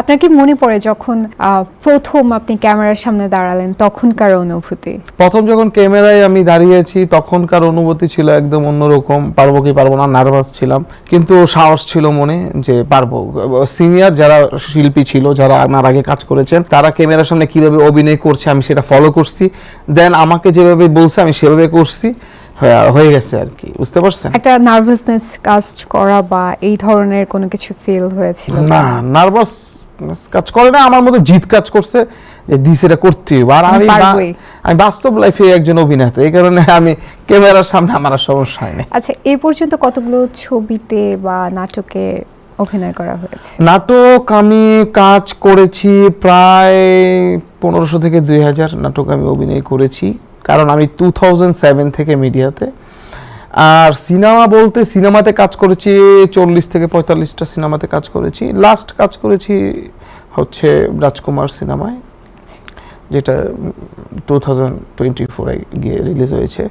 আপনার কি মনে পড়ে যখন প্রথম আপনি ক্যামেরার সামনে দাঁড়ালেন তখনকার অনুভূতি? প্রথম যখন ক্যামেরায় আমি দাঁড়িয়েছি তখনকার অনুভূতি ছিল একদম অন্যরকম। পারবো কি পারবো না, নার্ভাস ছিলাম, কিন্তু সাহস ছিল মনে যে পারবো। সিনিয়র যারা শিল্পী ছিল, যারা আমার আগে কাজ করেছেন, তারা ক্যামেরার সামনে কিভাবে অভিনয় করছে আমি সেটা ফলো করছি, দেন আমাকে যেভাবে বলছে আমি সেভাবে করছি, হয়ে গেছে আর কি, বুঝতে পারছেন? একটা নার্ভাসনেস কাজ করা বা এই ধরনের কোনো কিছু ফিল হয়েছিল? না, নার্ভাস কাজ করে না, আমার মধ্যে জিত কাজ করছে যে দিস এটা করতে হবে। আর আমি বাস্তব লাইফে একজন অভিনেতা, এই কারণে আমি ক্যামেরার সামনে আমার সমস্যা হয় না। আচ্ছা, এই পর্যন্ত কতগুলো ছবিতে বা নাটকে অভিনয় করা হয়েছে? নাটক আমি কাজ করেছি প্রায় 1500 থেকে 2000 নাটক আমি অভিনয় করেছি, কারণ আমি 2007 থেকে মিডিয়াতে। আর সিনেমা বলতে সিনেমাতে কাজ করেছি 40 থেকে 45টা সিনেমাতে কাজ করেছি। লাস্ট কাজ করেছি হচ্ছে রাজকুমার সিনেমায়, যেটা 2024 গিয়ে রিলিজ হয়েছে।